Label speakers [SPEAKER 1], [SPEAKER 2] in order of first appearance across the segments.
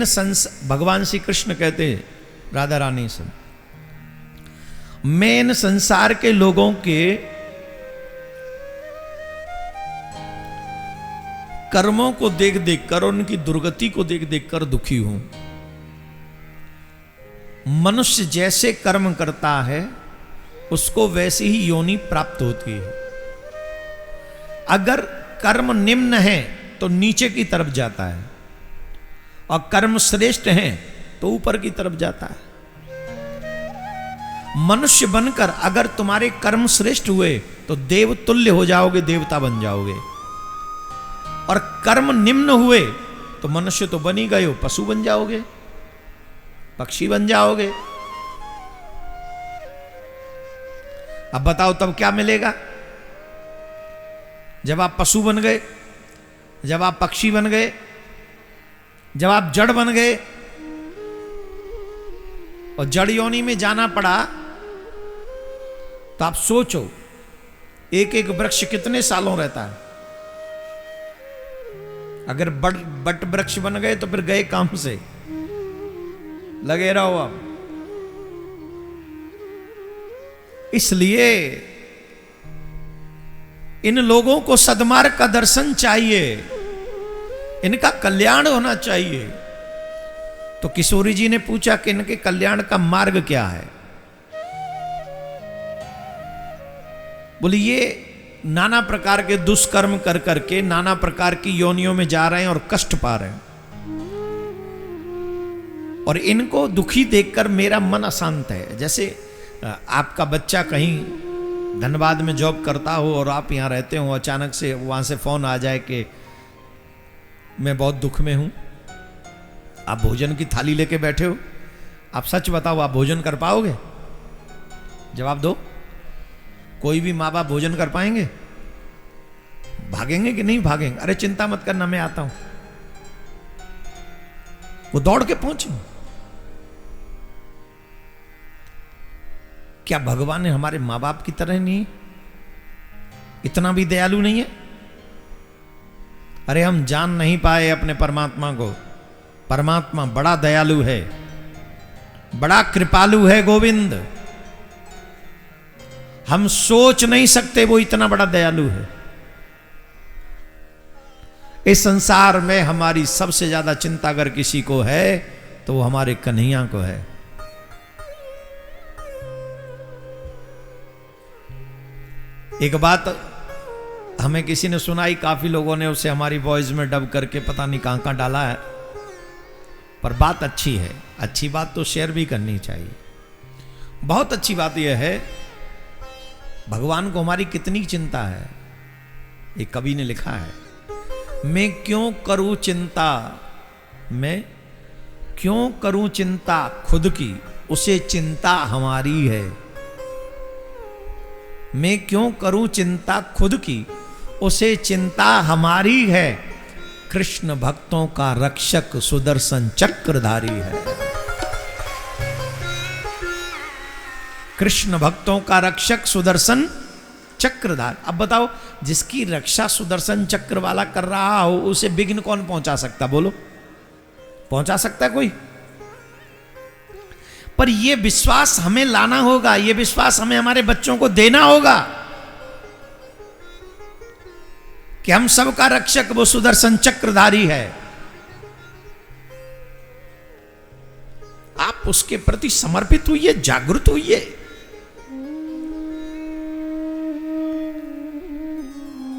[SPEAKER 1] भगवान श्री कृष्ण कहते हैं राधा रानी से, मैं इन संसार के लोगों के कर्मों को देख देख कर, उनकी दुर्गति को देख देख कर दुखी हूं। मनुष्य जैसे कर्म करता है उसको वैसी ही योनि प्राप्त होती है। अगर कर्म निम्न है तो नीचे की तरफ जाता है, और कर्म श्रेष्ठ है तो ऊपर की तरफ जाता है। मनुष्य बनकर अगर तुम्हारे कर्म श्रेष्ठ हुए तो देव तुल्य हो जाओगे, देवता बन जाओगे, और कर्म निम्न हुए तो मनुष्य तो बन ही गए हो, पशु बन जाओगे, पक्षी बन जाओगे। अब बताओ तब क्या मिलेगा? जब आप पशु बन गए, जब आप पक्षी बन गए, जब आप जड़ बन गए और जड़ योनि में जाना पड़ा, तो आप सोचो एक एक वृक्ष कितने सालों रहता है। अगर बट वृक्ष बन गए तो फिर गए काम से, लगे रहो आप। इसलिए इन लोगों को सद्मार्ग का दर्शन चाहिए, इनका कल्याण होना चाहिए। तो किशोरी जी ने पूछा कि इनके कल्याण का मार्ग क्या है? बोले ये नाना प्रकार के दुष्कर्म कर करके नाना प्रकार की योनियों में जा रहे हैं और कष्ट पा रहे हैं, और इनको दुखी देखकर मेरा मन अशांत है। जैसे आपका बच्चा कहीं धनबाद में जॉब करता हो और आप यहाँ रहते हो, अचानक से वहाँ से फोन आ जाए कि मैं बहुत दुख में हूँ, आप भोजन की थाली लेके बैठे हो, आप सच बताओ आप भोजन कर पाओगे? जवाब दो। कोई भी माँ बाप भोजन कर पाएंगे? भागेंगे कि नहीं भागेंगे? अरे चिंता मत करना, मैं आता हूं। वो दौड़ के पहुंचे। क्या भगवान ने हमारे माँ बाप की तरह नहीं, इतना भी दयालु नहीं है? अरे हम जान नहीं पाए अपने परमात्मा को। परमात्मा बड़ा दयालु है, बड़ा कृपालु है गोविंद। हम सोच नहीं सकते वो इतना बड़ा दयालु है। इस संसार में हमारी सबसे ज्यादा चिंता अगर किसी को है तो वो हमारे कन्हैया को है। एक बात हमें किसी ने सुनाई, काफी लोगों ने उसे हमारी वॉइस में डब करके पता नहीं कहां कहां डाला है, पर बात अच्छी है। अच्छी बात तो शेयर भी करनी चाहिए। बहुत अच्छी बात यह है, भगवान को हमारी कितनी चिंता है। एक कवि ने लिखा है, मैं क्यों करूं चिंता, मैं क्यों करूं चिंता खुद की, उसे चिंता हमारी है। मैं क्यों करूं चिंता खुद की, उसे चिंता हमारी है। कृष्ण भक्तों का रक्षक सुदर्शन चक्रधारी है। कृष्ण भक्तों का रक्षक सुदर्शन चक्रधार। अब बताओ, जिसकी रक्षा सुदर्शन चक्र वाला कर रहा हो उसे विघ्न कौन पहुंचा सकता? बोलो, पहुंचा सकता है कोई? पर यह विश्वास हमें लाना होगा, यह विश्वास हमें हमारे बच्चों को देना होगा कि हम सबका रक्षक वो सुदर्शन चक्रधारी है। आप उसके प्रति समर्पित हुइए, जागृत हुइए।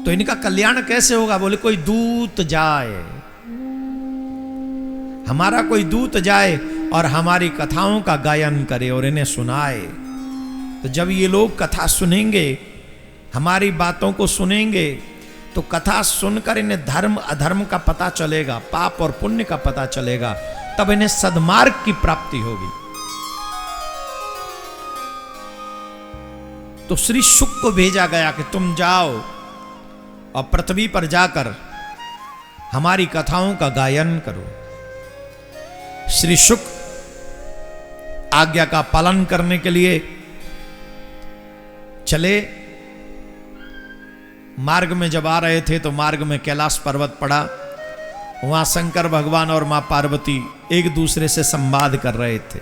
[SPEAKER 1] तो इनका कल्याण कैसे होगा? बोले कोई दूत जाए, हमारा कोई दूत जाए और हमारी कथाओं का गायन करे और इन्हें सुनाए। तो जब ये लोग कथा सुनेंगे, हमारी बातों को सुनेंगे, तो कथा सुनकर इन्हें धर्म अधर्म का पता चलेगा, पाप और पुण्य का पता चलेगा, तब इन्हें सद्मार्ग की प्राप्ति होगी। तो श्री शुक को भेजा गया कि तुम जाओ और पृथ्वी पर जाकर हमारी कथाओं का गायन करो। श्री शुक आज्ञा का पालन करने के लिए चले। मार्ग में जब आ रहे थे तो मार्ग में कैलाश पर्वत पड़ा वहां शंकर भगवान और मां पार्वती एक दूसरे से संवाद कर रहे थे।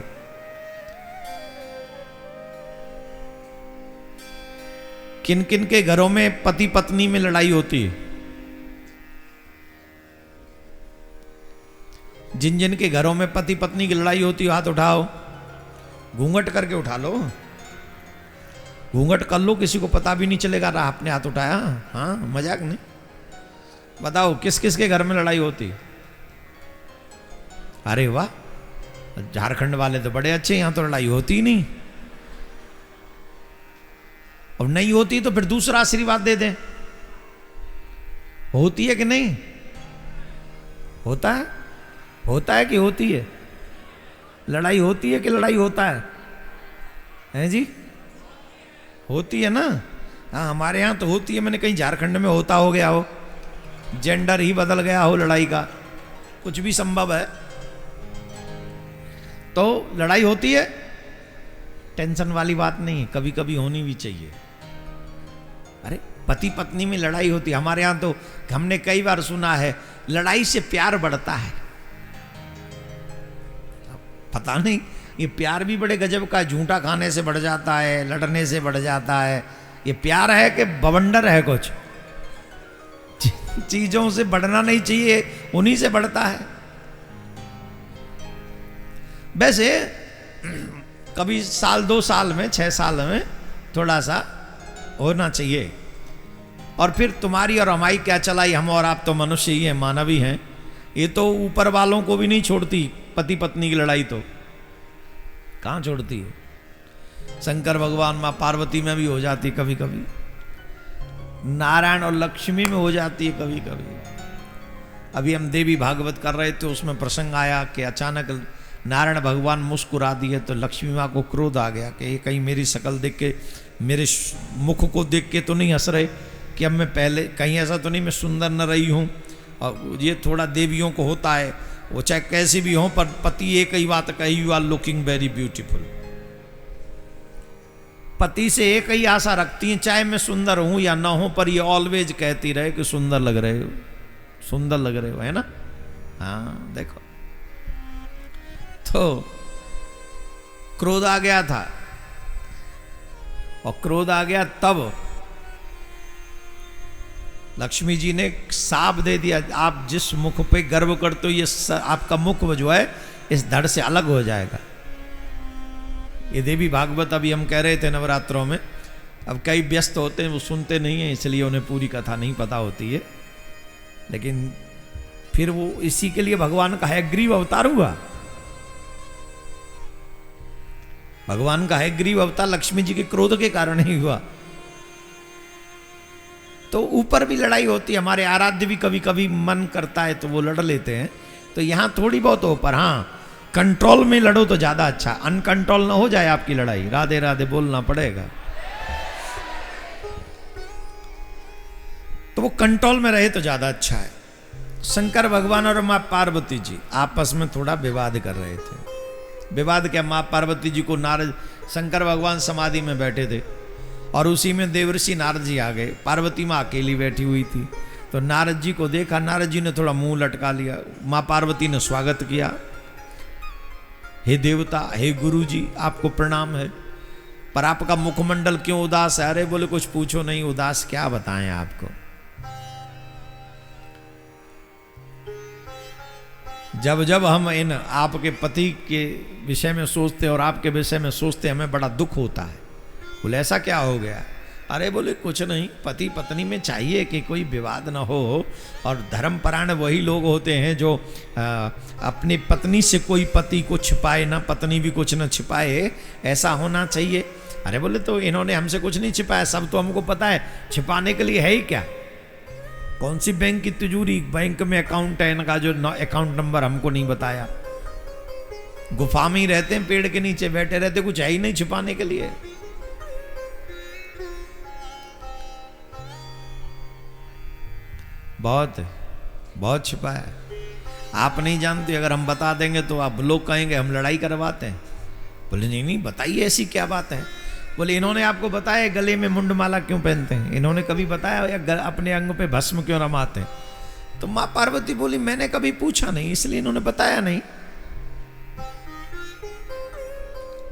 [SPEAKER 1] किन किन के घरों में पति पत्नी में लड़ाई होती है? जिन जिन के घरों में पति पत्नी की लड़ाई होती है हाथ उठाओ। घूंघट करके उठा लो, घूंघट कर लो, किसी को पता भी नहीं चलेगा रहा आपने हाथ उठाया। हाँ, मजाक नहीं। बताओ किस किस के घर में लड़ाई होती? अरे वाह, झारखंड वाले तो बड़े अच्छे, यहां तो लड़ाई होती ही नहीं। और नहीं होती तो फिर दूसरा आशीर्वाद दे दें। होती है कि नहीं? होता है? होता है कि होती है? लड़ाई होती है कि लड़ाई होता है? हैं जी? होती है ना? हाँ, हमारे यहाँ तो होती है। मैंने कहीं झारखंड में होता हो गया हो, जेंडर ही बदल गया हो लड़ाई का, कुछ भी संभव है। तो लड़ाई होती है, टेंशन वाली बात नहीं है, कभी कभी होनी भी चाहिए। अरे पति पत्नी में लड़ाई होती है, हमारे यहाँ तो हमने कई बार सुना है लड़ाई से प्यार बढ़ता है। पता नहीं, ये प्यार भी बड़े गजब का, झूठा खाने से बढ़ जाता है, लड़ने से बढ़ जाता है। ये प्यार है कि बवंडर है? कुछ चीजों से बढ़ना नहीं चाहिए, उन्हीं से बढ़ता है। वैसे कभी साल 2 साल में 6 साल में थोड़ा सा होना चाहिए। और फिर तुम्हारी और हमारी क्या चलाई, हम और आप तो मनुष्य ही हैं, मानव ही हैं। ये तो ऊपर वालों को भी नहीं छोड़ती पति पत्नी की लड़ाई, तो कहां छोड़ती है? शंकर भगवान मां पार्वती में भी हो जाती कभी कभी, नारायण और लक्ष्मी में हो जाती है कभी कभी। अभी हम देवी भागवत कर रहे थे, उसमें प्रसंग आया कि अचानक नारायण भगवान मुस्कुरा दिए तो लक्ष्मी माँ को क्रोध आ गया कि ये कहीं मेरी शक्ल देख के, मेरे मुख को देख के तो नहीं हंस रहे कि अब मैं पहले कहीं ऐसा तो नहीं मैं सुंदर न रही हूँ। और ये थोड़ा देवियों को होता है, वो चाहे कैसी भी हो, पर पति एक ही बात कही, you are looking very beautiful. पति से एक ही आशा रखती हैं, चाहे मैं सुंदर हूं या ना हूं, पर ये ऑलवेज कहती रहे कि सुंदर लग रहे हो, सुंदर लग रहे हो, है ना? हाँ, देखो तो क्रोध आ गया था, और क्रोध आ गया तब लक्ष्मी जी ने साप दे दिया, आप जिस मुख पे गर्व करते हो, ये आपका मुख जो है इस धड़ से अलग हो जाएगा। ये देवी भागवत अभी हम कह रहे थे नवरात्रों में। अब कई व्यस्त होते हैं, वो सुनते नहीं हैं, इसलिए उन्हें पूरी कथा नहीं पता होती है। लेकिन फिर वो इसी के लिए भगवान का हयग्रीव अवतार हुआ। भगवान का हयग्रीव अवतार लक्ष्मी जी के क्रोध के कारण ही हुआ। तो ऊपर भी लड़ाई होती है, हमारे आराध्य भी कभी कभी मन करता है तो वो लड़ लेते हैं। तो यहां थोड़ी बहुत हो, पर हाँ कंट्रोल में लड़ो तो ज्यादा अच्छा, अनकंट्रोल ना हो जाए आपकी लड़ाई। राधे राधे बोलना पड़ेगा। तो वो कंट्रोल में रहे तो ज्यादा अच्छा है। शंकर भगवान और मां पार्वती जी आपस में थोड़ा विवाद कर रहे थे। विवाद क्या, मां पार्वती जी को नारद, शंकर भगवान समाधि में बैठे थे और उसी में देवर्षि नारद जी आ गए। पार्वती मां अकेली बैठी हुई थी, तो नारद जी को देखा, नारद जी ने थोड़ा मुंह लटका लिया। मां पार्वती ने स्वागत किया, हे देवता, हे गुरु जी, आपको प्रणाम है, पर आपका मुखमंडल क्यों उदास है? अरे बोले कुछ पूछो नहीं, उदास क्या बताएं आपको। जब जब हम इन आपके पति के विषय में सोचते और आपके विषय में सोचते, हमें बड़ा दुख होता है। बोले ऐसा क्या हो गया? अरे बोले कुछ नहीं, पति पत्नी में चाहिए कि कोई विवाद ना हो, और धर्मपरायण वही लोग होते हैं जो अपनी पत्नी से कोई पति को छिपाए ना, पत्नी भी कुछ ना छिपाए, ऐसा होना चाहिए। अरे बोले तो इन्होंने हमसे कुछ नहीं छिपाया, सब तो हमको पता है, छिपाने के लिए है ही क्या? कौन सी बैंक की तिजोरी, बैंक में अकाउंट है इनका, जो अकाउंट नंबर हमको नहीं बताया। गुफा में ही रहते हैं, पेड़ के नीचे बैठे रहते, कुछ है ही नहीं छिपाने के लिए। बहुत बहुत छिपा है, आप नहीं जानते, अगर हम बता देंगे तो आप लोग कहेंगे हम लड़ाई करवाते हैं। बोले नहीं नहीं बताइए, ऐसी क्या बात है? बोले इन्होंने आपको बताया गले में मुंडमाला क्यों पहनते हैं? इन्होंने कभी बताया या अपने अंग पे भस्म क्यों रमाते हैं? तो मां पार्वती बोली मैंने कभी पूछा नहीं इसलिए इन्होंने बताया नहीं,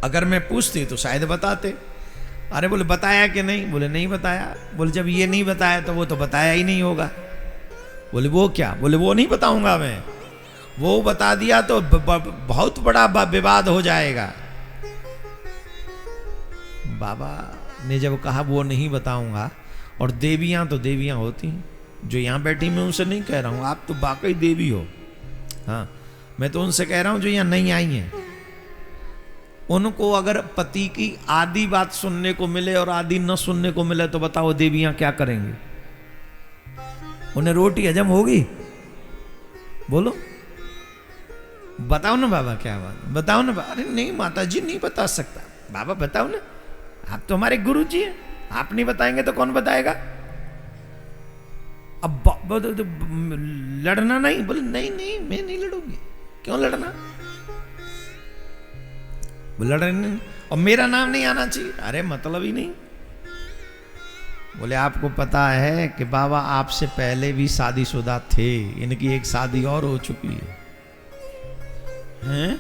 [SPEAKER 1] अगर मैं पूछती तो शायद बताते। अरे बोले बताया कि नहीं? बोले नहीं बताया। बोले जब ये नहीं बताया तो वो तो बताया ही नहीं होगा। बोले वो क्या? बोले वो नहीं बताऊंगा मैं, वो बता दिया तो बहुत बड़ा विवाद हो जाएगा। बाबा ने जब कहा वो नहीं बताऊंगा, और देवियां तो देवियां होती हैं, जो यहां बैठी मैं उनसे नहीं कह रहा हूं, आप तो वाकई देवी हो, हाँ मैं तो उनसे कह रहा हूं जो यहां नहीं आई हैं। उनको अगर पति की आधी बात सुनने को मिले और आधी न सुनने को मिले तो बताओ देवियां क्या करेंगी? उन्हें रोटी हजम होगी? बोलो, बताओ ना बाबा, क्या बात, बताओ ना। अरे नहीं माता जी नहीं बता सकता। बाबा बताओ ना, आप तो हमारे गुरु जी हैं, आप नहीं बताएंगे तो कौन बताएगा? अब लड़ना नहीं? बोले नहीं नहीं मैं नहीं लड़ूंगी। क्यों लड़ना? लड़ने नहीं, और मेरा नाम नहीं आना चाहिए। अरे मतलब ही नहीं। बोले आपको पता है कि बाबा आपसे पहले भी शादीशुदा थे, इनकी एक शादी और हो चुकी है, हैं?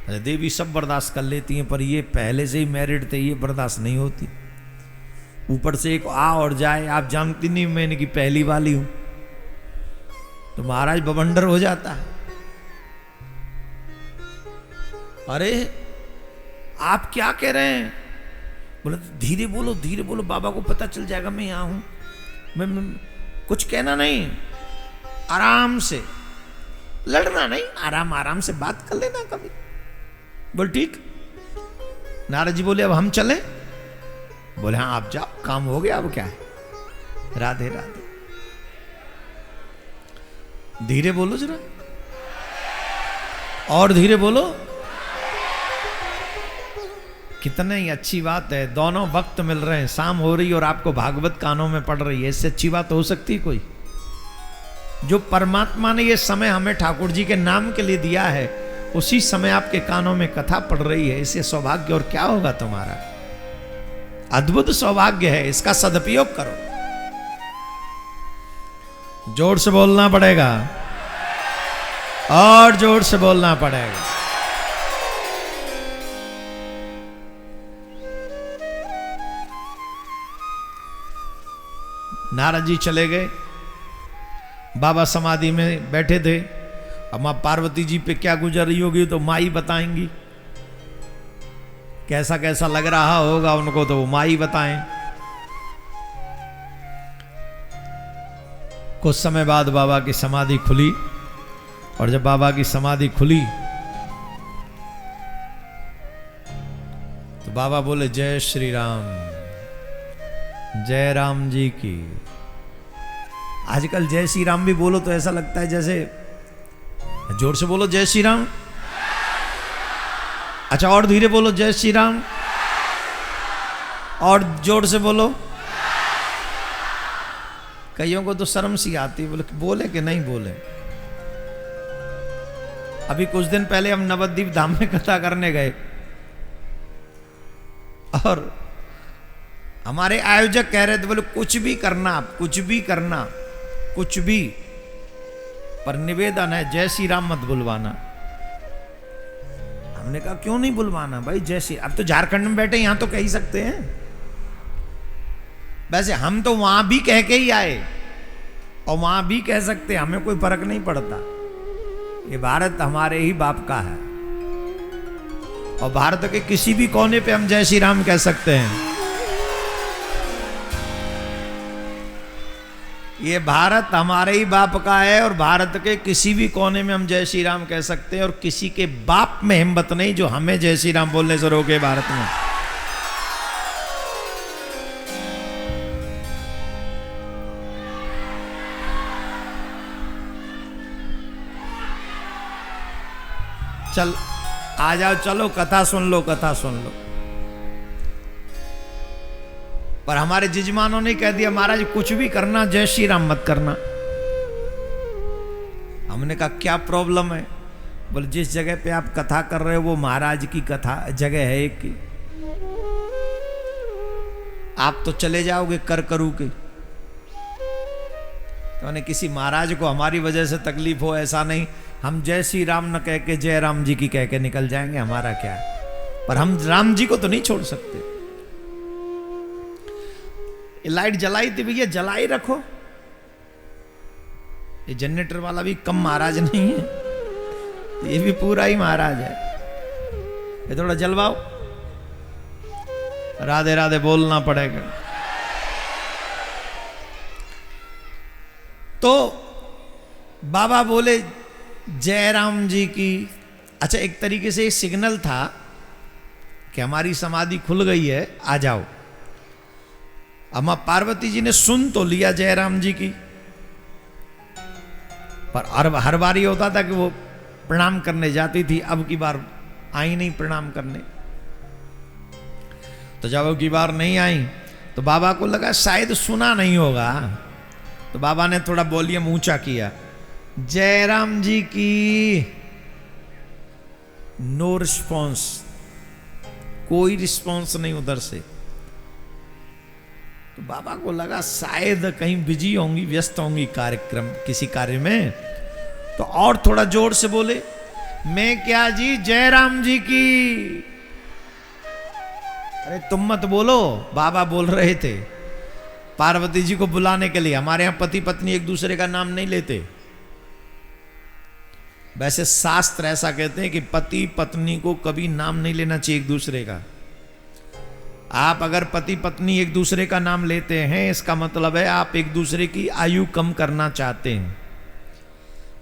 [SPEAKER 1] अरे देवी सब बर्दाश्त कर लेती हैं, पर ये पहले से ही मैरिड थे, ये बर्दाश्त नहीं होती। ऊपर से एक आ और जाए, आप जानती नहीं मैं इनकी पहली वाली हूं, तो महाराज बवंडर हो जाता है। अरे आप क्या कह रहे हैं? बोले धीरे बोलो, धीरे बोलो, बाबा को पता चल जाएगा मैं यहां हूं। मैं कुछ कहना नहीं, आराम से, लड़ना नहीं, आराम आराम से बात कर लेना कभी। बोल ठीक। नारद जी बोले अब हम चलें? बोले हाँ आप जाओ, काम हो गया, अब क्या है। राधे राधे। धीरे बोलो जरा, और धीरे बोलो। कितनी अच्छी बात है, दोनों वक्त मिल रहे हैं, शाम हो रही और आपको भागवत कानों में पड़ रही है, इससे अच्छी बात हो सकती है कोई? जो परमात्मा ने ये समय हमें ठाकुर जी के नाम के लिए दिया है, उसी समय आपके कानों में कथा पड़ रही है, इससे सौभाग्य और क्या होगा तुम्हारा? अद्भुत सौभाग्य है, इसका सदुपयोग करो। जोर से बोलना पड़ेगा, और जोर से बोलना पड़ेगा। नारद जी चले गए, बाबा समाधि में बैठे थे। अब मां पार्वती जी पे क्या गुजर रही होगी तो माँ ही बताएंगी, कैसा कैसा लग रहा होगा उनको तो वो माँ ही बताएं। कुछ समय बाद बाबा की समाधि खुली, और जब बाबा की समाधि खुली तो बाबा बोले जय श्री राम, जय राम जी की। आजकल जय श्री राम भी बोलो तो ऐसा लगता है जैसे, जोर से बोलो जय श्री राम। अच्छा और धीरे बोलो जय श्री राम, और जोर से बोलो। कईयों को तो शर्म सी आती है, बोले कि नहीं बोले। अभी कुछ दिन पहले हम नवद्वीप धाम में कथा करने गए, और हमारे आयोजक कह रहे थे, बोले कुछ भी करना, आप कुछ भी करना, कुछ भी, पर निवेदन है जय श्री राम मत बुलवाना। हमने कहा क्यों नहीं बुलवाना भाई, जय श्री, अब तो झारखंड में बैठे यहां तो कह ही सकते हैं। वैसे हम तो वहां भी कह के ही आए, और वहां भी कह सकते, हमें कोई फर्क नहीं पड़ता। ये भारत हमारे ही बाप का है, और भारत के किसी भी कोने पे हम जय श्री राम कह सकते हैं। ये भारत हमारे ही बाप का है, और भारत के किसी भी कोने में हम जय श्री राम कह सकते हैं, और किसी के बाप में हिम्मत नहीं जो हमें जय श्री राम बोलने से रोके भारत में। चल आ जाओ, चलो कथा सुन लो, कथा सुन लो। पर हमारे जजमानों ने कह दिया महाराज कुछ भी करना, जय श्री राम मत करना। हमने कहा क्या प्रॉब्लम है? बोले जिस जगह पे आप कथा कर रहे हो वो महाराज की कथा जगह है एक की, आप तो चले जाओगे कर करू के, तो मैंने किसी महाराज को हमारी वजह से तकलीफ हो ऐसा नहीं, हम जय श्री राम न कह के जय राम जी की कह के निकल जाएंगे, हमारा क्या है, पर हम राम जी को तो नहीं छोड़ सकते। ये लाइट जलाई थी भैया, जलाई रखो। ये जनरेटर वाला भी कम महाराज नहीं है, ये भी पूरा ही महाराज है। ये थोड़ा जलवाओ, राधे राधे बोलना पड़ेगा। तो बाबा बोले जय राम जी की। अच्छा, एक तरीके से सिग्नल था कि हमारी समाधि खुल गई है, आ जाओ। अम्मा पार्वती जी ने सुन तो लिया जय राम जी की, पर हर बार ये होता था कि वो प्रणाम करने जाती थी, अब की बार आई नहीं प्रणाम करने। तो जब अब की बार नहीं आई तो बाबा को लगा शायद सुना नहीं होगा, तो बाबा ने थोड़ा वॉल्यूम ऊंचा किया, जय राम जी की। नो रिस्पॉन्स, कोई रिस्पॉन्स नहीं उधर से। तो बाबा को लगा शायद कहीं बिजी होंगी, व्यस्त होंगी कार्यक्रम किसी कार्य में, तो और थोड़ा जोर से बोले, मैं क्या जी जय राम जी की। अरे तुम मत बोलो, बाबा बोल रहे थे पार्वती जी को बुलाने के लिए। हमारे यहां पति पत्नी एक दूसरे का नाम नहीं लेते। वैसे शास्त्र ऐसा कहते हैं कि पति पत्नी को कभी नाम नहीं लेना चाहिए एक दूसरे का। आप अगर पति पत्नी एक दूसरे का नाम लेते हैं, इसका मतलब है आप एक दूसरे की आयु कम करना चाहते हैं।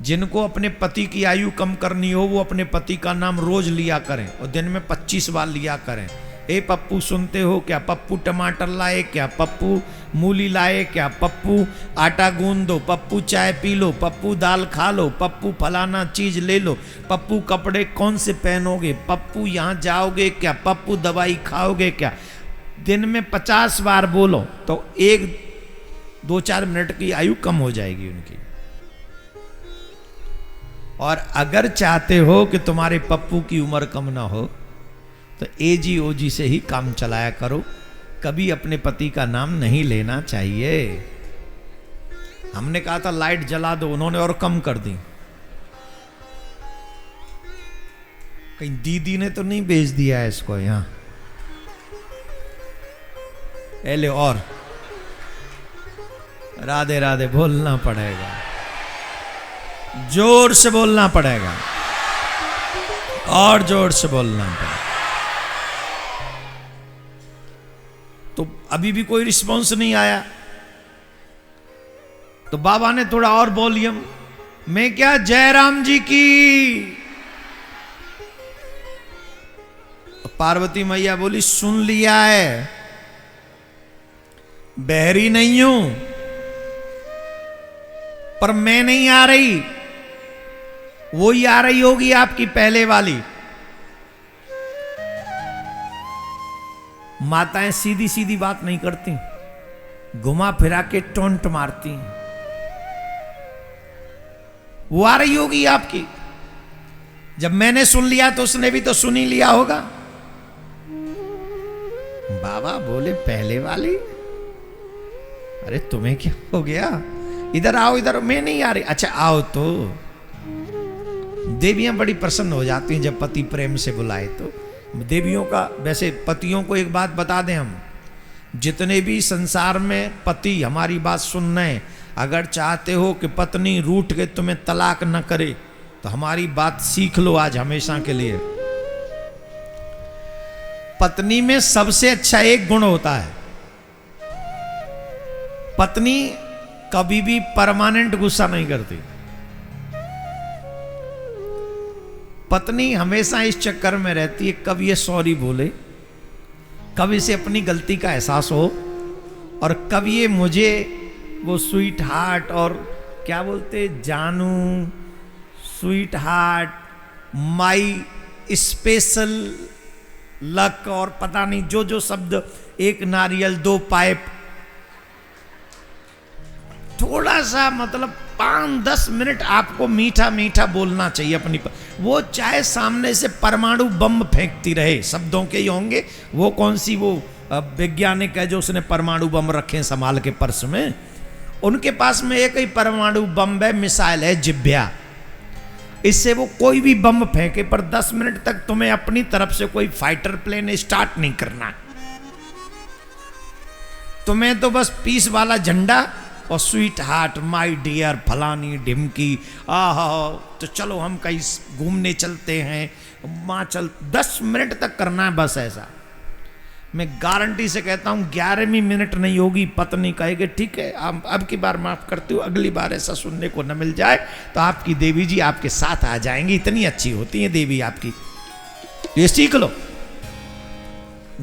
[SPEAKER 1] जिनको अपने पति की आयु कम करनी हो वो अपने पति का नाम रोज लिया करें और दिन में 25 बार लिया करें। ए पप्पू सुनते हो क्या, पप्पू टमाटर लाए क्या, पप्पू मूली लाए क्या, पप्पू आटा गूंद दो, पप्पू चाय पी लो, पप्पू दाल खा लो, पप्पू फलाना चीज ले लो, पप्पू कपड़े कौन से पहनोगे, पप्पू यहाँ जाओगे क्या, पप्पू दवाई खाओगे क्या। दिन में 50 बार बोलो तो 1-2-4 मिनट की आयु कम हो जाएगी उनकी। और अगर चाहते हो कि तुम्हारे पप्पू की उम्र कम ना हो तो एजी ओजी से ही काम चलाया करो, कभी अपने पति का नाम नहीं लेना चाहिए। हमने कहा था लाइट जला दो, उन्होंने और कम कर दी। कहीं दीदी ने तो नहीं भेज दिया है इसको यहां। ले और राधे राधे बोलना पड़ेगा, जोर से बोलना पड़ेगा, और जोर से बोलना पड़ेगा। तो अभी भी कोई रिस्पॉन्स नहीं आया, तो बाबा ने थोड़ा और वॉल्यूम, मैं क्या जय राम जी की। पार्वती मैया बोली सुन लिया है, बहरी नहीं हूं, पर मैं नहीं आ रही, वो ही आ रही होगी आपकी पहले वाली। माताएं सीधी सीधी बात नहीं करती, घुमा फिरा के टोंट मारती। वो आ रही होगी आपकी। जब मैंने सुन लिया तो उसने भी तो सुन ही लिया होगा। बाबा बोले पहले वाली, अरे तुम्हें क्या हो गया, इधर आओ, इधर। मैं नहीं आ रही, अच्छा आओ। तो देवियां बड़ी प्रसन्न हो जाती हैं जब पति प्रेम से बुलाए तो। देवियों का, वैसे पतियों को एक बात बता दें हम, जितने भी संसार में पति हमारी बात सुन रहे हैं, अगर चाहते हो कि पत्नी रूठ के तुम्हें तलाक न करे तो हमारी बात सीख लो आज हमेशा के लिए। पत्नी में सबसे अच्छा एक गुण होता है, पत्नी कभी भी परमानेंट गुस्सा नहीं करती। पत्नी हमेशा इस चक्कर में रहती है कब ये सॉरी बोले, कब इसे अपनी गलती का एहसास हो, और कब ये मुझे वो स्वीट हार्ट और क्या बोलते जानू, स्वीट हार्ट, माई स्पेशल लक, और पता नहीं जो जो शब्द, एक नारियल 2 पाइप, थोड़ा सा मतलब 5-10 मिनट आपको मीठा मीठा बोलना चाहिए अपनी वो चाहे सामने से परमाणु बम फेंकती रहे, शब्दों के ही होंगे। वो कौन सी वो वैज्ञानिक है जो उसने परमाणु बम रखे संभाल के पर्स में, उनके पास में एक ही परमाणु बम है, मिसाइल है जिभ्या। इससे वो कोई भी बम फेंके पर 10 मिनट तक तुम्हें अपनी तरफ से कोई फाइटर प्लेन स्टार्ट नहीं करना। तुम्हें तो बस पीस वाला झंडा और स्वीट हार्ट माय डियर फलानी ढिमकी, आहा तो चलो हम कहीं घूमने चलते हैं, माँ चल 10 मिनट तक करना है बस ऐसा। मैं गारंटी से कहता हूं 11वीं मिनट नहीं होगी पत्नी कहेगी ठीक है अब की बार माफ करती हूँ, अगली बार ऐसा सुनने को न मिल जाए तो आपकी देवी जी आपके साथ आ जाएंगी, इतनी अच्छी होती है देवी आपकी, ये सीख लो।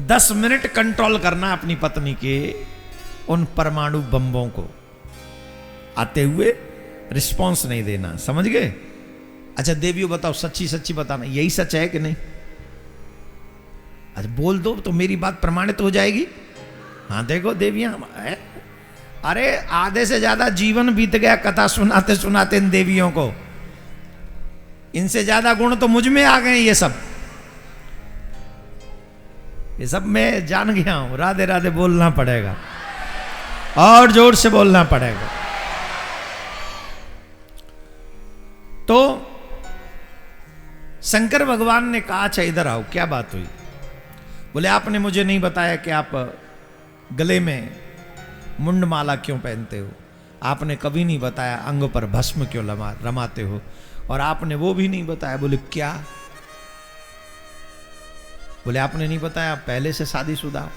[SPEAKER 1] 10 मिनट कंट्रोल करना अपनी पत्नी के उन परमाणु बम्बों को, आते हुए रिस्पॉन्स नहीं देना, समझ गए? अच्छा देवियों बताओ, सच्ची सच्ची बताना, यही सच है कि नहीं? अच्छा बोल दो तो मेरी बात प्रमाणित हो जाएगी। हाँ देखो देवियां, अरे आधे से ज्यादा जीवन बीत गया कथा सुनाते सुनाते इन देवियों को, इनसे ज्यादा गुण तो मुझ में आ गए। ये सब मैं जान गया हूं। राधे राधे बोलना पड़ेगा और जोर से बोलना पड़ेगा। तो शंकर भगवान ने कहा अच्छा इधर आओ, क्या बात हुई? बोले आपने मुझे नहीं बताया कि आप गले में मुंडमाला क्यों पहनते हो, आपने कभी नहीं बताया अंग पर भस्म क्यों रमाते हो, और आपने वो भी नहीं बताया। बोले क्या? बोले आपने नहीं बताया पहले से शादीशुदा।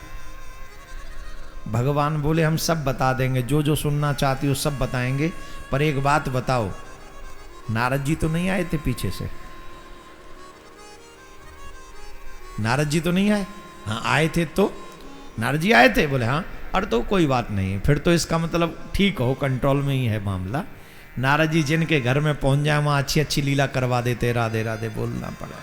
[SPEAKER 1] भगवान बोले हम सब बता देंगे, जो जो सुनना चाहती हो सब बताएंगे, पर एक बात बताओ, नारद जी तो नहीं आए थे पीछे से? नारद जी तो नहीं आए? हाँ आए थे। तो नारद जी आए थे? बोले हाँ। और तो कोई बात नहीं है, फिर तो इसका मतलब ठीक हो, कंट्रोल में ही है मामला। नारद जी जिनके घर में पहुंच जाए वहां अच्छी अच्छी लीला करवा देते। राधे राधे बोलना पड़ा।